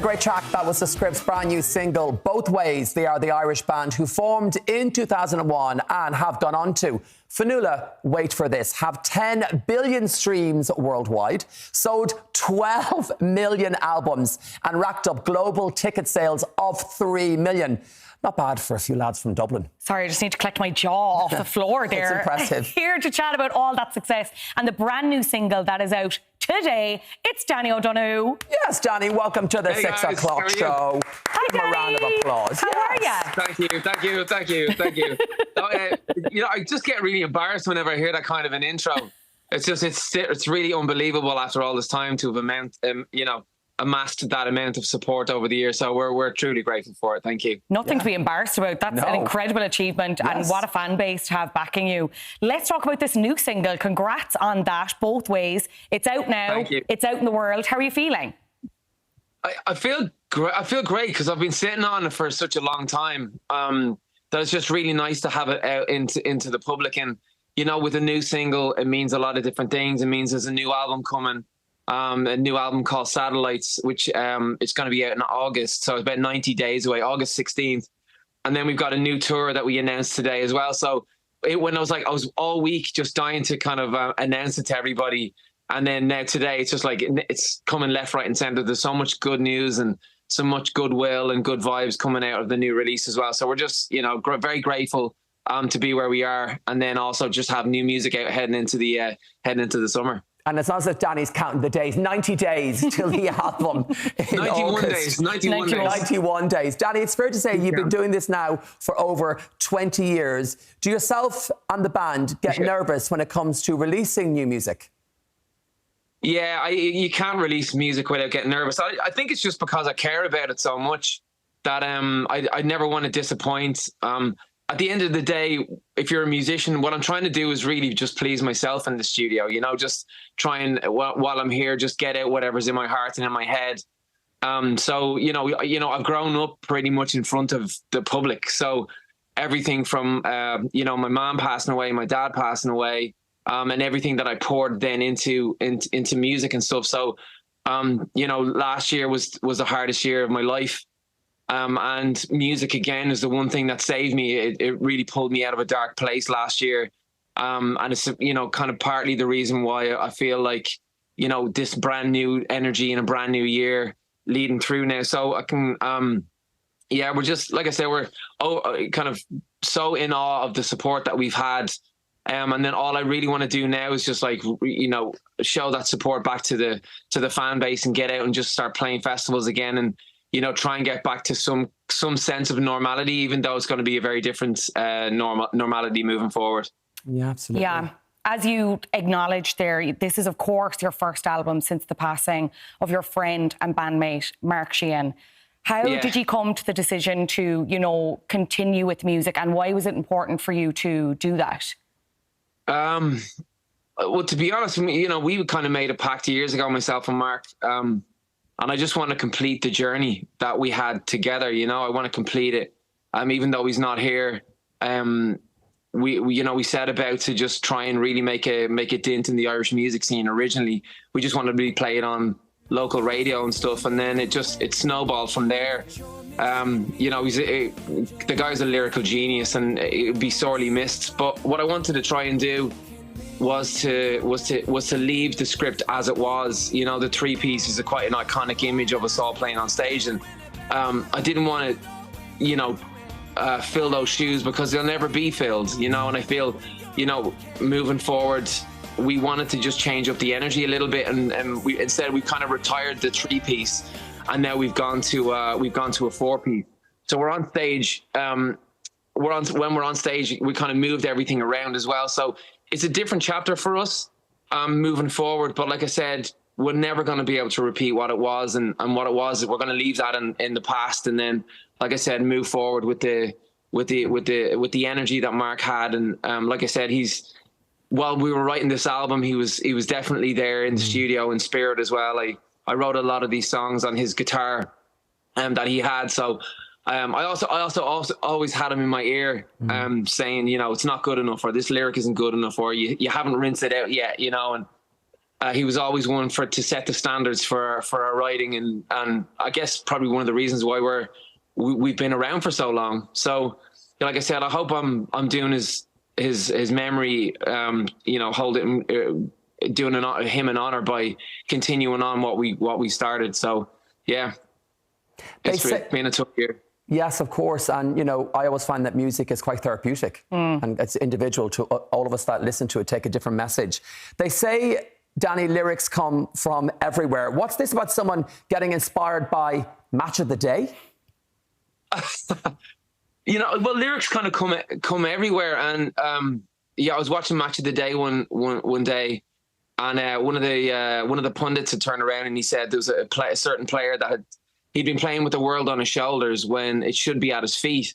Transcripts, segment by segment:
a great track. That was the Scripts' brand new single, Both Ways. They are the Irish band who formed in 2001 and have gone on to, Fionnuala, wait for this, have 10 billion streams worldwide, sold 12 million albums and racked up global ticket sales of 3 million. Not bad for a few lads from Dublin. Sorry, I just need to collect my jaw off the floor there. It's impressive. Here to chat about all that success and the brand new single that is out today. It's Danny O'Donoghue. Yes, Danny, welcome to the 6 o'clock show. Hi, Give him a round of applause. How are you? Thank you. I just get really embarrassed whenever I hear that kind of an intro. It's really unbelievable after all this time to have amassed that amount of support over the years. So we're truly grateful for it. Thank you. Nothing to be embarrassed about. That's an incredible achievement, and what a fan base to have backing you. Let's talk about this new single. Congrats on that, Both Ways. It's out now. Thank you. It's out in the world. How are you feeling? I feel great because I've been sitting on it for such a long time. That it's just really nice to have it out into the public. And with a new single, it means a lot of different things. It means there's a new album coming. A new album called Satellites, which it's going to be out in August. So it's about 90 days away, August 16th. And then we've got a new tour that we announced today as well. So I was all week just dying to kind of announce it to everybody. And then now today, it's just like it's coming left, right and centre. There's so much good news and so much goodwill and good vibes coming out of the new release as well. So we're just, very grateful to be where we are. And then also just have new music out heading into the summer. And it's not as if Danny's counting the days. 90 days till the album in 91 August. days. 91 days. Danny, it's fair to say you've been doing this now for over 20 years. Do yourself and the band get nervous when it comes to releasing new music? Yeah, you can't release music without getting nervous. I think it's just because I care about it so much that I never want to disappoint. At the end of the day, if you're a musician, what I'm trying to do is really just please myself in the studio, just try and, while I'm here, just get out whatever's in my heart and in my head. So, I've grown up pretty much in front of the public. So everything from, my mom passing away, my dad passing away, and everything that I poured then into music and stuff. So, last year was the hardest year of my life. And music, again, is the one thing that saved me. It really pulled me out of a dark place last year. And it's, kind of partly the reason why I feel like, this brand new energy in a brand new year leading through now. So I can, we're just, like I said, we're kind of so in awe of the support that we've had. And then all I really want to do now is just show that support back to the fan base and get out and just start playing festivals again. And, try and get back to some sense of normality, even though it's going to be a very different normality moving forward. Yeah, absolutely. Yeah. As you acknowledged there, this is, of course, your first album since the passing of your friend and bandmate, Mark Sheehan. How did you come to the decision to, continue with music, and why was it important for you to do that? Well, to be honest, we kind of made a pact years ago, myself and Mark, and I just want to complete the journey that we had together. I want to complete it. Even though he's not here, we set about to just try and really make a dent in the Irish music scene. Originally, we just wanted to be played on local radio and stuff, and then it snowballed from there. The guy's a lyrical genius, and it'd be sorely missed. But what I wanted to try and do was to leave the script as it was. The three-piece is quite an iconic image of us all playing on stage, and I didn't want to, fill those shoes because they'll never be filled. And I feel, moving forward, we wanted to just change up the energy a little bit, and we've kind of retired the three-piece, and now we've gone to a four-piece. So we're on stage. When we're on stage, we kind of moved everything around as well. So it's a different chapter for us moving forward. But like I said, we're never going to be able to repeat what it was, and what it was. We're going to leave that in the past, and then, like I said, move forward with the energy that Mark had. And like I said, while we were writing this album, he was definitely there in the studio in spirit as well. I wrote a lot of these songs on his guitar that he had. So I also always had him in my ear saying, it's not good enough, or this lyric isn't good enough, or you haven't rinsed it out yet, and He was always one to set the standards for our writing, and I guess probably one of the reasons why we've been around for so long. So, like I said, I hope I'm doing his memory, holding, doing him an honor by continuing on what we started. So, yeah, it's been a tough year. Yes, of course. And, I always find that music is quite therapeutic and it's individual to all of us that listen to it, take a different message. They say, Danny, lyrics come from everywhere. What's this about someone getting inspired by Match of the Day? Well, lyrics kind of come everywhere. And I was watching Match of the Day one day, and one of the pundits had turned around and he said there was a certain player that he'd been playing with the world on his shoulders when it should be at his feet.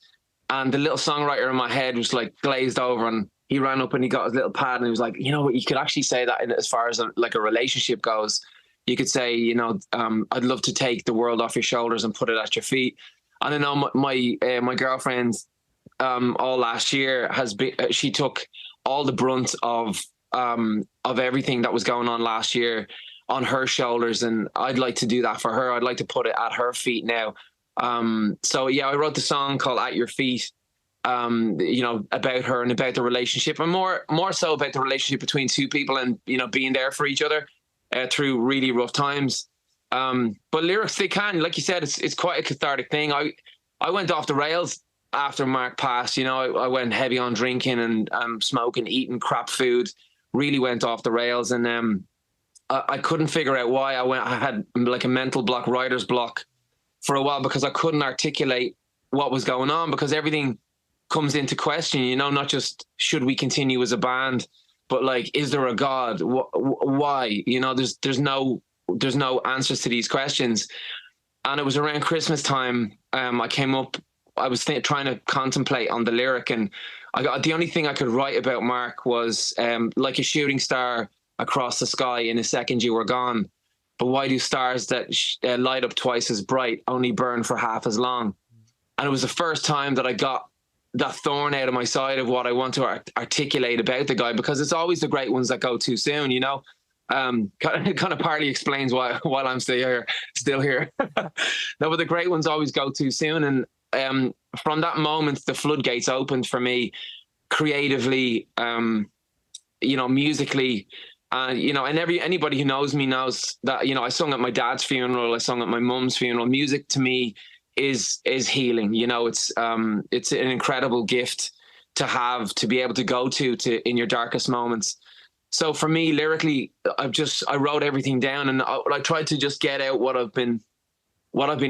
And the little songwriter in my head was like glazed over, and he ran up and he got his little pad and he was like, you could actually say that as far as a relationship goes. You could say, I'd love to take the world off your shoulders and put it at your feet. And I know my girlfriend all last year she took all the brunt of everything that was going on last year on her shoulders, and I'd like to do that for her. I'd like to put it at her feet now. So I wrote the song called At Your Feet, about her and about the relationship, and more so about the relationship between two people, and being there for each other through really rough times. But lyrics, they can, like you said, it's quite a cathartic thing. I went off the rails after Mark passed. I went heavy on drinking and smoking, eating crap food, really went off the rails, and I couldn't figure out why. I had like a mental block, writer's block for a while, because I couldn't articulate what was going on, because everything comes into question, not just should we continue as a band, but like, is there a God? Why? There's no answers to these questions. And it was around Christmas time. I came up, I was trying to contemplate on the lyric, and the only thing I could write about Mark was like a shooting star across the sky, in a second you were gone. But why do stars that light up twice as bright only burn for half as long? And it was the first time that I got that thorn out of my side of what I want to articulate about the guy, because it's always the great ones that go too soon, It kind of partly explains why I'm still here. No, but the great ones always go too soon. And from that moment, the floodgates opened for me creatively, musically. And anybody who knows me knows that, I sung at my dad's funeral, I sung at my mum's funeral. Music to me is healing. It's an incredible gift to have, to be able to go to in your darkest moments. So for me, lyrically, I wrote everything down, and I tried to just get out what I've been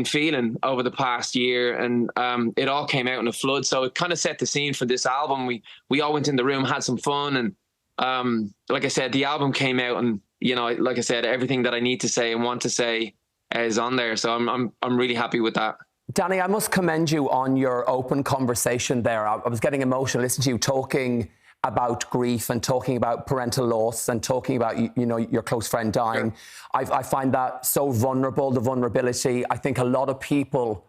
feeling over the past year, and it all came out in a flood. So it kind of set the scene for this album. We all went in the room, had some fun, and like I said, the album came out, and like I said, everything that I need to say and want to say is on there. So I'm really happy with that. Danny, I must commend you on your open conversation there. I was getting emotional listening to you talking about grief and talking about parental loss and talking about your close friend dying. Sure. I find that so vulnerable, the vulnerability. I think a lot of people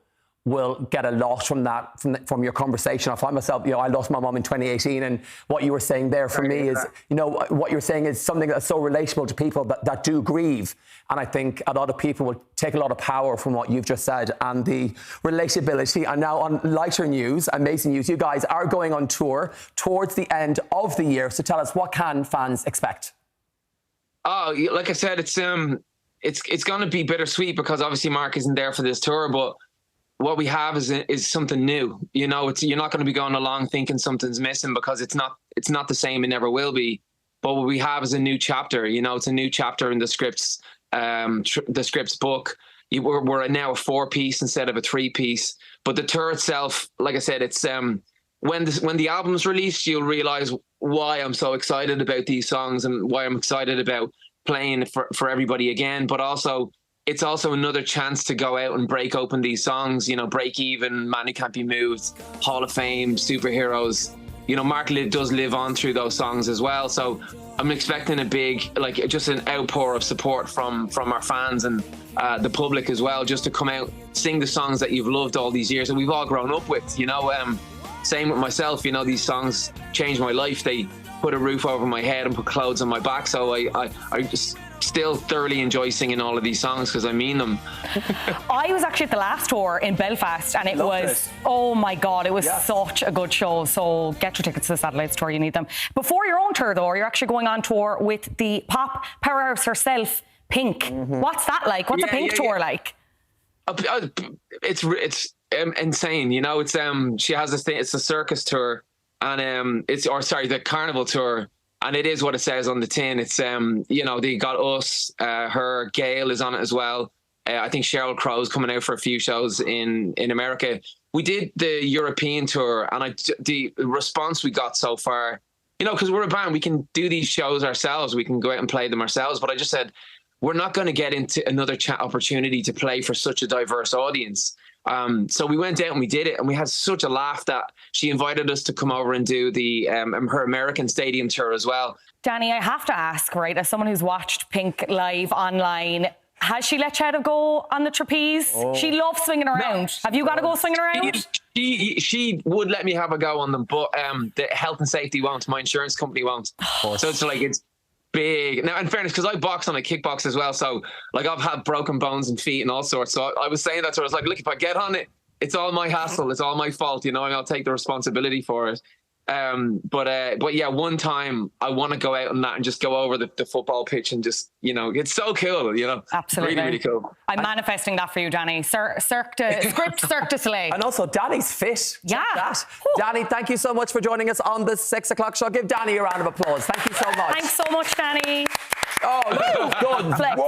will get a lot from that, from your conversation. I find myself, I lost my mom in 2018, and what you were saying there for me is, what you're saying is something that's so relatable to people that do grieve. And I think a lot of people will take a lot of power from what you've just said and the relatability. And now on lighter news, amazing news, you guys are going on tour towards the end of the year. So tell us, what can fans expect? Oh, like I said, it's going to be bittersweet, because obviously Mark isn't there for this tour, but what we have is something new. You're not going to be going along thinking something's missing, because it's not the same. It never will be. But what we have is a new chapter. It's a new chapter in the Scripts book. We're now a 4-piece instead of a 3-piece. But the tour itself, like I said, it's when the album's released, you'll realize why I'm so excited about these songs and why I'm excited about playing for everybody again. But also, it's also another chance to go out and break open these songs, Break Even, Man Who Can't Be Moved, Hall of Fame, Superheroes. Mark does live on through those songs as well. So I'm expecting a big, just an outpour of support from our fans and the public as well, just to come out, sing the songs that you've loved all these years and we've all grown up with, Same with myself, these songs changed my life. They put a roof over my head and put clothes on my back. So I just still thoroughly enjoy singing all of these songs because I mean them. I was actually at the last tour in Belfast, and it was, oh my God, it was such a good show. So get your tickets to the Satellites tour, you need them. Before your own tour, though, you're actually going on tour with the pop powerhouse herself, Pink. What's that like? What's a Pink tour like? It's insane, you know. It's she has this thing. It's a circus tour, and the carnival tour. And it is what it says on the tin. It's, you know, they got us, her, Gail is on it as well. I think Sheryl Crow's coming out for a few shows in America. We did the European tour, and the response we got so far, you know, because we're a band, we can do these shows ourselves. We can go out and play them ourselves. But I just said, we're not going to get into another opportunity to play for such a diverse audience. So we went out and we did it, and we had such a laugh that she invited us to come over and do the her American stadium tour as well. Danny, I have to ask, right, as someone who's watched Pink live online, has she let you have a go on the trapeze? She loves swinging around. No. Have you got to go swinging around? She would let me have a go on them, but the health and safety won't. My insurance company won't. So it's like, it's big. Now, in fairness, because I box on a kickbox as well, so like I've had broken bones and feet and all sorts. So I was saying that to her. I was like, look, if I get on it, it's all my hassle. It's all my fault, you know, and I'll take the responsibility for it. But yeah, one time I want to go out on that and just go over the football pitch and just, you know, it's so cool, you know. Absolutely. Really, really cool. I'm manifesting that for you, Danny. Cirque du Soleil. And also, Danny's fit. Yeah. Danny, thank you so much for joining us on the 6 o'clock show. Give Danny a round of applause. Thank you so much. Thanks so much, Danny. Oh, good. Flex,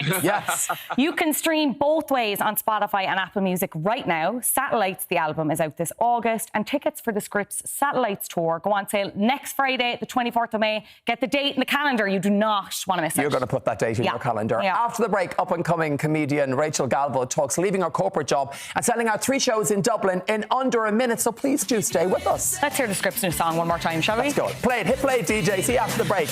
flex. Yes. You can stream both ways on Spotify and Apple Music right now. Satellites, the album, is out this August, and tickets for the Scripps Satellites tour go on sale next Friday, the 24th of May. Get the date in the calendar. You do not want to miss it. You're going to put that date in your calendar. Yeah. After the break, up-and-coming comedian Rachel Galvo talks leaving her corporate job and selling out 3 shows in Dublin in under a minute. So please do stay with us. Let's hear the Scripps new song one more time, shall we? Let's go. Play it. Hit play, DJ. See you after the break.